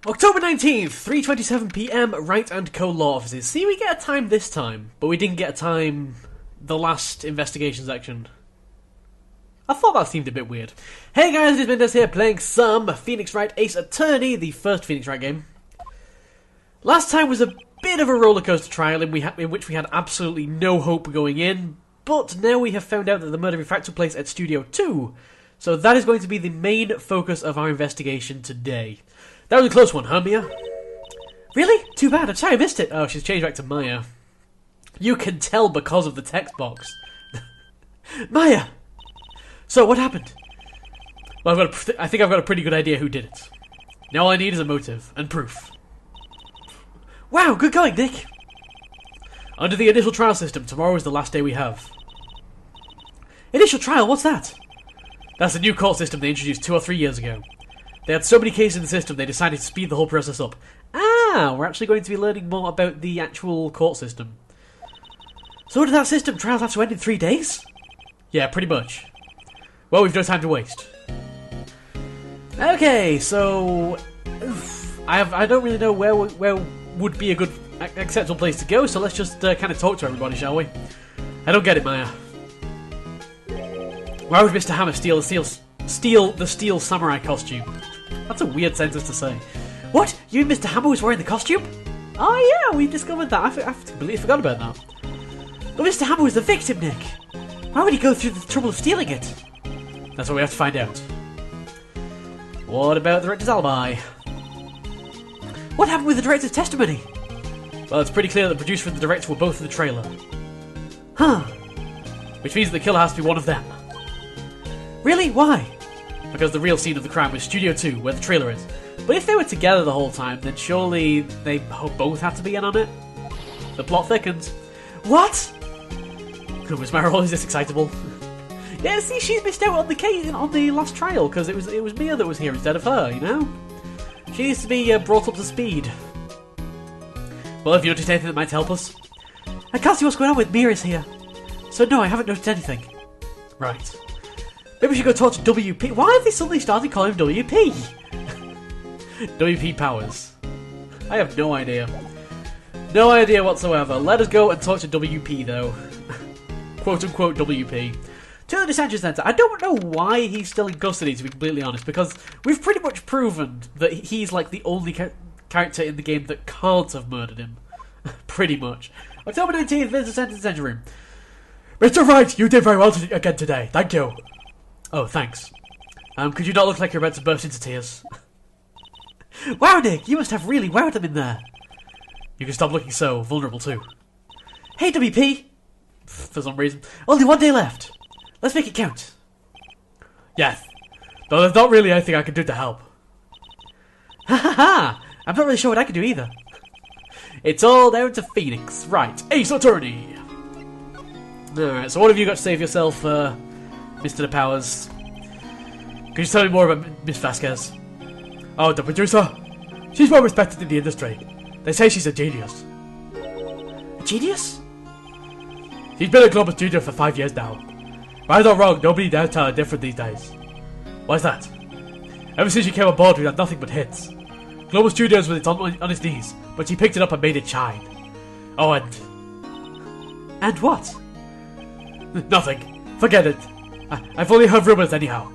October 19th, 3:27 PM, Wright and Co. law offices. See, we get a time this time, but we didn't get a time the last investigation section. I thought that seemed a bit weird. Hey guys, it is Mindez here playing some Phoenix Wright Ace Attorney, the first Phoenix Wright game. Last time was a bit of a rollercoaster trial in which we had absolutely no hope going in, but now we have found out that the murder in fact took place at Studio 2, so that is going to be the main focus of our investigation today. That was a close one, huh, Mia? Really? Too bad. I'm sorry I missed it. Oh, she's changed back to Maya. You can tell because of the text box. Maya! So, what happened? Well, I think I've got a pretty good idea who did it. Now all I need is a motive and proof. Wow, good going, Nick! Under the initial trial system, tomorrow is the last day we have. Initial trial? What's that? That's a new court system they introduced 2 or 3 years ago. They had so many cases in the system, they decided to speed the whole process up. Ah, we're actually going to be learning more about the actual court system. So under that system, trials have to end in 3 days? Yeah, pretty much. Well, we've no time to waste. Okay, so... I don't really know where would be a good, acceptable place to go, so let's just kind of talk to everybody, shall we? I don't get it, Maya. Why would Mr. Hammer steal the steel samurai costume? That's a weird sentence to say. What? You and Mr. Hammer was wearing the costume? Oh yeah, we discovered that. I completely forgot about that. But Mr. Hammer was the victim, Nick. Why would he go through the trouble of stealing it? That's what we have to find out. What about the director's alibi? What happened with the director's testimony? Well, it's pretty clear that the producer and the director were both in the trailer. Huh. Which means the killer has to be one of them. Really? Why? Because the real scene of the crime was Studio 2, where the trailer is. But if they were together the whole time, then surely they both had to be in on it? The plot thickens. What? Was my role this excitable? Yeah, see, she's missed out on the case on the last trial, because it was Mia that was here instead of her, you know? She needs to be brought up to speed. Well, have you noticed anything that might help us? I can't see what's going on with Mia is here. So no, I haven't noticed anything. Right. Maybe we should go talk to WP. Why have they suddenly started calling him WP? WP Powers. I have no idea. No idea whatsoever. Let us go and talk to WP, though. Quote unquote WP. To the detention centre. I don't know why he's still in custody, to be completely honest, because we've pretty much proven that he's like the only character in the game that can't have murdered him. Pretty much. October 19th, there's the detention room. Mr. Wright, you did very well again today. Thank you. Oh, thanks. Could you not look like you're about to burst into tears? Wow, Nick, you must have really wowed them in there. You can stop looking so vulnerable too. Hey, WP! For some reason. Only 1 day left. Let's make it count. Yes. Though there's not really anything I can do to help. Ha ha ha! I'm not really sure what I can do either. It's all down to Phoenix. Right, Ace Attorney! Alright, so what have you got to say for yourself, Mr. Powers? Could you tell me more about Miss Vasquez? Oh, the producer? She's well respected in the industry. They say she's a genius. A genius? She's been a global studio for 5 years now. Right or wrong, nobody dares tell her different these days. Why's that? Ever since she came on board, we've had nothing but hits. Global Studios was on its knees, but she picked it up and made it shine. Oh, and... And what? Nothing. Forget it. I've only heard rumours anyhow.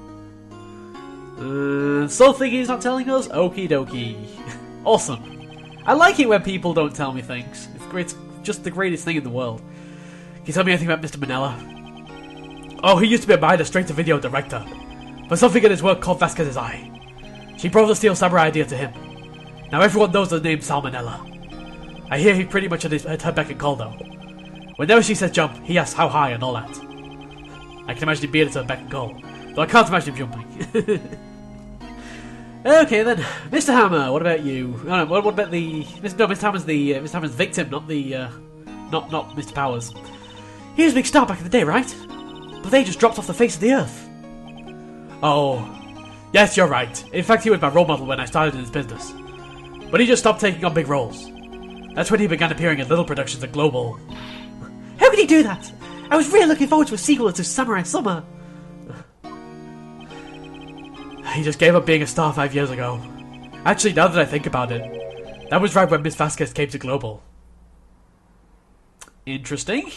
Something he's not telling us? Okie dokie. Awesome. I like it when people don't tell me things. It's just the greatest thing in the world. Can you tell me anything about Mr. Manella? Oh, he used to be a Mindez straight-to-video director. But something in his work caught Vasquez's eye. She brought the Steel Samurai idea to him. Now everyone knows the name Salmonella. I hear he's pretty much at her beck and call though. Whenever she says jump, he asks how high and all that. I can imagine him being at her beck and call, though I can't imagine him jumping. Okay then, Mr. Hammer, what about you? Oh, no, what about the... Mr. Hammer's the... Mr. Hammer's victim, not the... Not Mr. Powers. He was a big star back in the day, right? But they just dropped off the face of the earth. Oh, yes, you're right. In fact, he was my role model when I started in this business. But he just stopped taking on big roles. That's when he began appearing in little productions at Global. How could he do that? I was really looking forward to a sequel to Samurai Summer. He just gave up being a star 5 years ago. Actually, now that I think about it, that was right when Miss Vasquez came to Global. Interesting.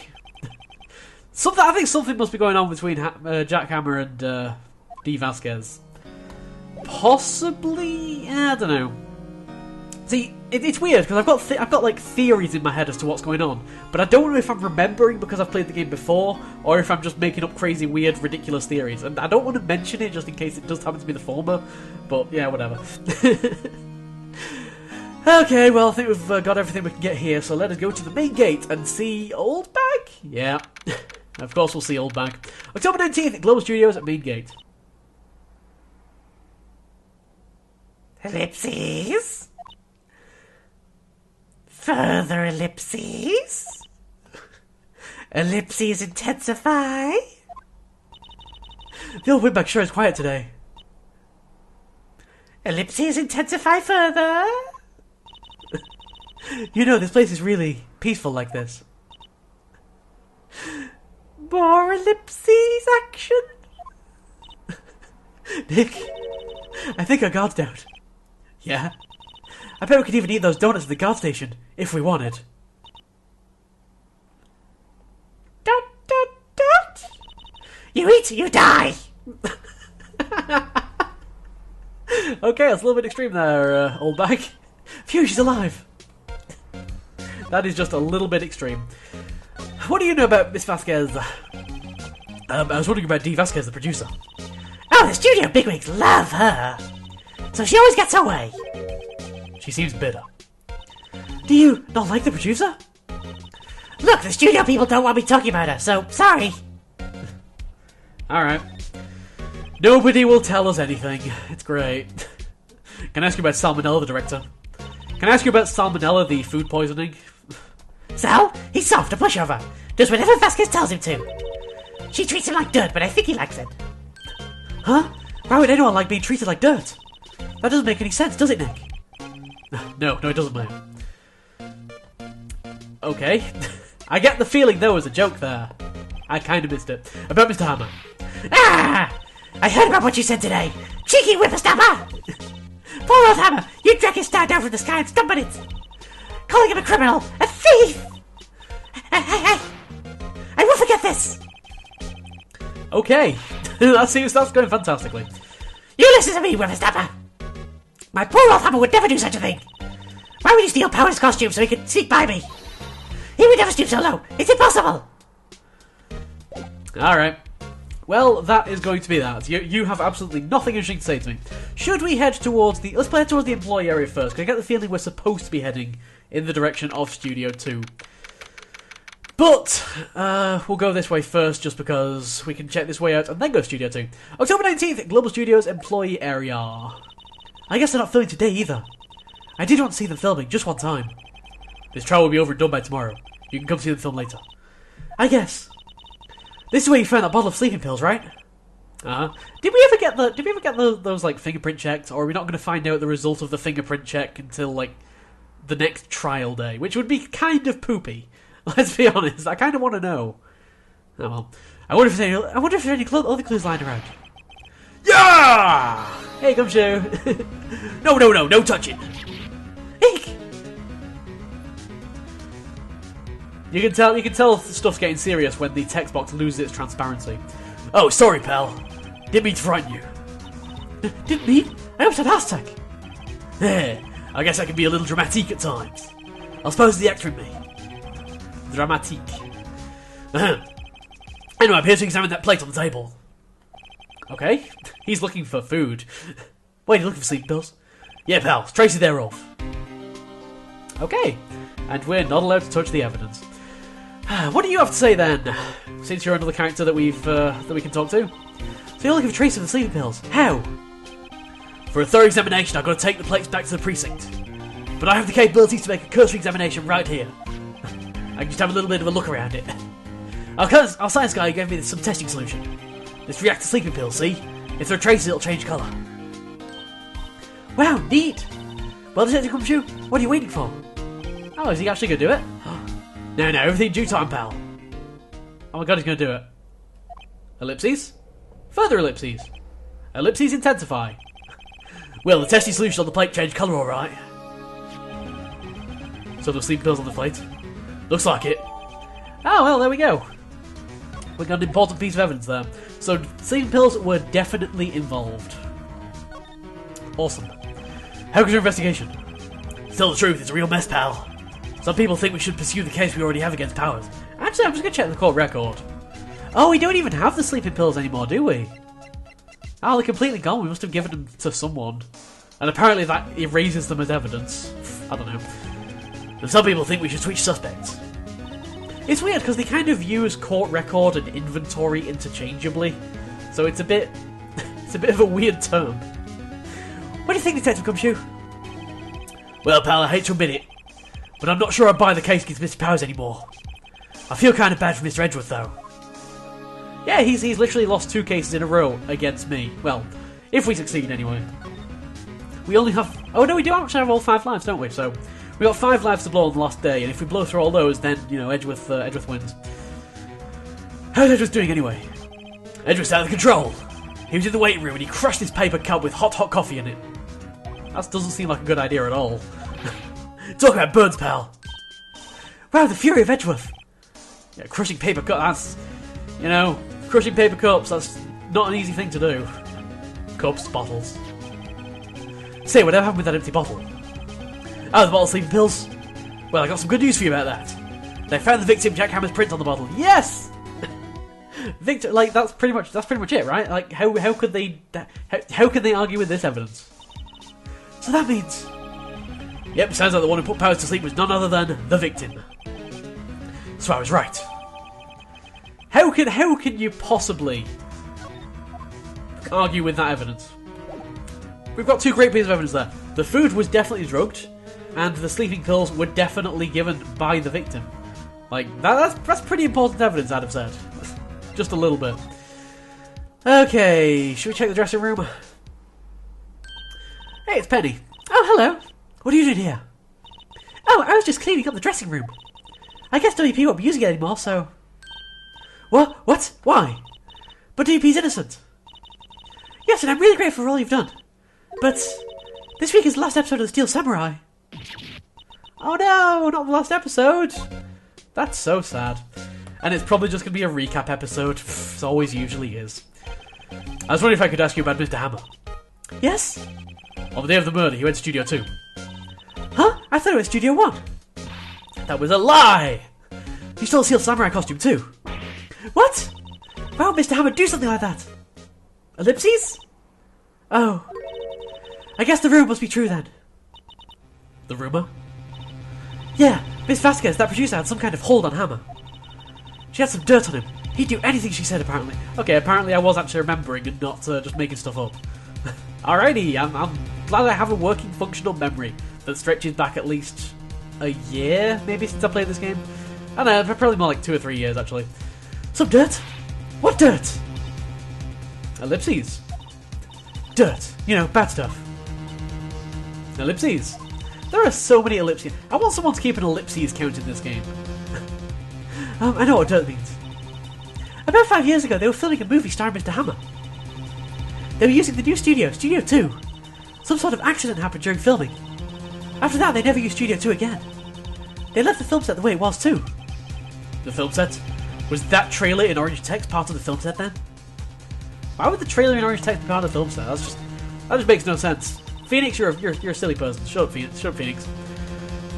I think something must be going on between Jack Hammer and D. Vasquez. Possibly, I don't know. See, it's weird because I've got like theories in my head as to what's going on, but I don't know if I'm remembering because I've played the game before, or if I'm just making up crazy, weird, ridiculous theories. And I don't want to mention it just in case it does happen to be the former. But yeah, whatever. Okay, well, I think we've got everything we can get here, so let us go to the main gate and see Oldbag? Yeah, of course we'll see Oldbag. October 19th at Global Studios at main gate. Ellipses? Further ellipses? Ellipses intensify? The old Windbag sure is quiet today. Ellipses intensify further? You know, this place is really peaceful like this. More ellipses action? Nick, I think our guard's down. Yeah? I bet we could even eat those donuts at the guard station, if we wanted. Dot, dot, dot. You eat, you die! Okay, that's a little bit extreme there, Oldbag. Phew, she's alive. That is just a little bit extreme. What do you know about Miss Vasquez? I was wondering about D. Vasquez, the producer. Oh, the studio bigwigs love her. So she always gets her way. She seems bitter. Do you not like the producer? Look, the studio people don't want me talking about her, so sorry. Alright. Nobody will tell us anything. It's great. Can I ask you about Salmonella, the director? Can I ask you about Salmonella, the food poisoning? So, he's soft, a pushover. Does whatever Vasquez tells him to. She treats him like dirt, but I think he likes it. Huh? Why would anyone like being treated like dirt? That doesn't make any sense, does it, Nick? No, it doesn't, mate. Okay. I get the feeling there was a joke there. I kind of missed it. About Mr. Hammer. Ah! I heard about what you said today. Cheeky whippersnapper! Poor old Hammer, you drag his star down from the sky and stump on it. Calling him a criminal, a thief! I won't forget this. Okay. That's going fantastically. You listen to me, whippersnapper. My poor old Hammer would never do such a thing. Why would he steal Power's costume so he could sneak by me? He would never stoop so low. It's impossible. Alright. Well, that is going to be that. You have absolutely nothing interesting to say to me. Should we head towards the... Let's head towards the employee area first, because I get the feeling we're supposed to be heading in the direction of Studio 2. But, we'll go this way first, just because we can check this way out and then go to Studio 2. October 19th, Global Studios employee area. I guess they're not filming today either. I did want to see them filming, just one time. This trial will be over and done by tomorrow. You can come see them film later. I guess. This is where you found that bottle of sleeping pills, right? Did we ever get those like fingerprint checked, or are we not going to find out the result of the fingerprint check until like the next trial day, which would be kind of poopy. Let's be honest. I kind of want to know. Oh well. I wonder if there's any other clues lying around. Yeah! Hey, Gumshoe. No touching. Eek! You can tell stuff's getting serious when the text box loses its transparency. Oh, sorry, pal. Didn't mean to frighten you. Didn't mean? I almost had a heart attack. I guess I can be a little dramatic at times. I suppose the actor in me. Dramatique. Anyway, I'm here to examine that plate on the table. Okay. He's looking for food. Wait, you looking for sleeping pills? Yeah, pal. Tracy thereof. Okay. And we're not allowed to touch the evidence. What do you have to say then? Since you're another character that we can talk to. So you're looking for trace of the sleeping pills. How? For a thorough examination, I've got to take the plates back to the precinct. But I have the capabilities to make a cursory examination right here. I can just have a little bit of a look around it. Our science guy gave me some testing solution. This reacts to sleeping pills, see? If there are traces, it'll change colour. Wow, neat! Well, Detective Gumshoe, what are you waiting for? Oh, is he actually going to do it? No, everything due time, pal. Oh my god, he's going to do it. Ellipses? Further ellipses. Ellipses intensify. Well, the testy solution on the plate changed colour alright. So there were sleeping pills on the plate. Looks like it. Oh, well, there we go. We got an important piece of evidence there. So, sleeping pills were definitely involved. Awesome. How goes your investigation? Tell the truth, it's a real mess, pal. Some people think we should pursue the case we already have against Powers. Actually, I'm just going to check the court record. Oh, we don't even have the sleeping pills anymore, do we? Oh, they're completely gone. We must have given them to someone. And apparently that erases them as evidence. I don't know. And some people think we should switch suspects. It's weird because they kind of use court record and inventory interchangeably. So it's a bit... it's a bit of a weird term. What do you think, Detective Gumshoe? Well, pal, I hate to admit it, but I'm not sure I buy the case against Mr. Powers anymore. I feel kind of bad for Mr. Edgeworth, though. Yeah, he's literally lost 2 cases in a row against me. Well, if we succeed, anyway. We only have... oh, no, we do actually have all 5 lives, don't we? So, we got 5 lives to blow on the last day, and if we blow through all those, then, you know, Edgeworth wins. How's Edgeworth doing, anyway? Edgeworth's out of control. He was in the waiting room, and he crushed his paper cup with hot coffee in it. That doesn't seem like a good idea at all. Talk about burns, pal. Wow, the fury of Edgeworth. Yeah, crushing paper cups, that's... you know, crushing paper cups, that's not an easy thing to do. Cups, bottles. Say, whatever happened with that empty bottle? Oh, the bottle of sleeping pills? Well, I got some good news for you about that. They found the victim Jack Hammer's print on the bottle. Yes! Victor, like, that's pretty much it, right? Like, how could they... how can they argue with this evidence? So that means... yep, sounds like the one who put Powers to sleep was none other than the victim. So I was right. How can you possibly argue with that evidence? We've got 2 great pieces of evidence there. The food was definitely drugged, and the sleeping pills were definitely given by the victim. Like, that's pretty important evidence, I'd have said. Just a little bit. Okay, should we check the dressing room? Hey, it's Penny. Oh, hello. What are you doing here? Oh, I was just cleaning up the dressing room. I guess WP won't be using it anymore, so... What? What? Why? But WP's innocent. Yes, and I'm really grateful for all you've done. But this week is the last episode of The Steel Samurai. Oh no, not the last episode. That's so sad. And it's probably just going to be a recap episode. It always usually is. I was wondering if I could ask you about Mr. Hammer. Yes? On the day of the murder, he went to Studio 2. Huh? I thought it was Studio 1. That was a lie! He stole a Steel Samurai costume too. What? Why would Mr. Hammer do something like that? Ellipses? Oh. I guess the rumour must be true then. The rumour? Yeah, Miss Vasquez, that producer, had some kind of hold on Hammer. She had some dirt on him. He'd do anything she said, apparently. Okay, apparently I was actually remembering and not just making stuff up. Alrighty, I'm glad I have a working, functional memory that stretches back at least a year, maybe, since I played this game. I don't know, probably more like 2 or 3 years, actually. Some dirt? What dirt? Ellipses. Dirt. You know, bad stuff. Ellipses. There are so many ellipses. I want someone to keep an ellipses count in this game. I know what dirt means. About 5 years ago, they were filming a movie starring Mr. Hammer. They were using the new studio, Studio 2. Some sort of accident happened during filming. After that, they never used Studio 2 again. They left the film set the way it was too. The film set? Was that trailer in orange text part of the film set then? Why would the trailer in orange text be part of the film set? That just makes no sense. Phoenix, you're a silly person. Shut up, Phoenix. Shut up, Phoenix.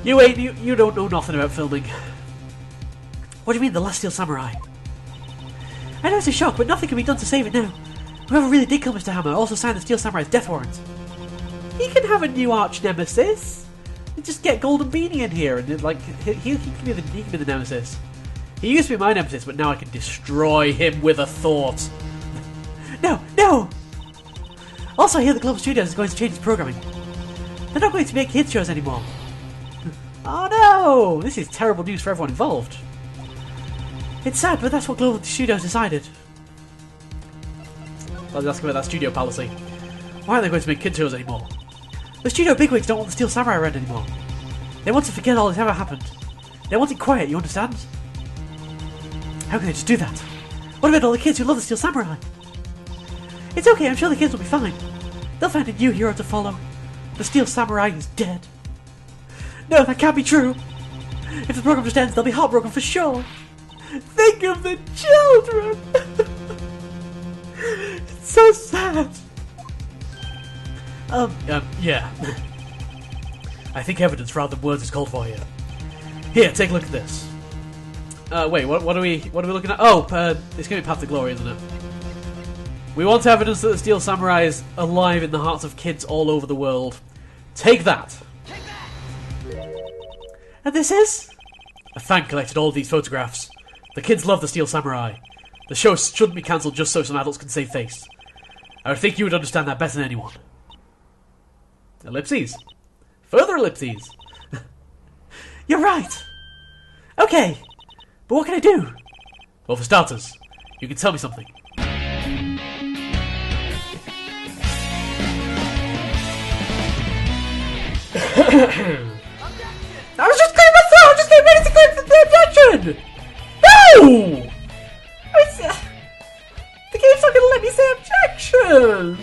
You don't know nothing about filming. What do you mean, The Last Steel Samurai? I know it's a shock, but nothing can be done to save it now. Whoever really did kill Mr. Hammer also signed the Steel Samurai's death warrant. He can have a new arch nemesis. Just get Golden Beanie in here, and like he can be the nemesis. He used to be my nemesis, but now I can destroy him with a thought. No! Also, I hear the Global Studios is going to change its programming. They're not going to make kids shows anymore. Oh no! This is terrible news for everyone involved. It's sad, but that's what Global Studios decided. I was asking about that studio policy. Why aren't they going to make kids shows anymore? The studio bigwigs don't want the Steel Samurai around anymore. They want to forget all that's ever happened. They want it quiet, you understand? How can they just do that? What about all the kids who love the Steel Samurai? It's okay, I'm sure the kids will be fine. They'll find a new hero to follow. The Steel Samurai is dead. No, that can't be true. If the program just ends, they'll be heartbroken for sure. Think of the children. It's so sad. Yeah. I think evidence rather than words is called for here. Here, take a look at this. Wait, what are we looking at? Oh, it's going to be Path to Glory, isn't it? We want evidence that the Steel Samurai is alive in the hearts of kids all over the world. Take that! And this is? A fan collected all of these photographs. The kids love the Steel Samurai. The show shouldn't be cancelled just so some adults can save face. I would think you would understand that better than anyone. Ellipses. Further ellipses. You're right. Okay, but what can I do? Well, for starters, you can tell me something. I was just clearing my throat! I just came ready to claim the objection! No! The game's not gonna let me say objection!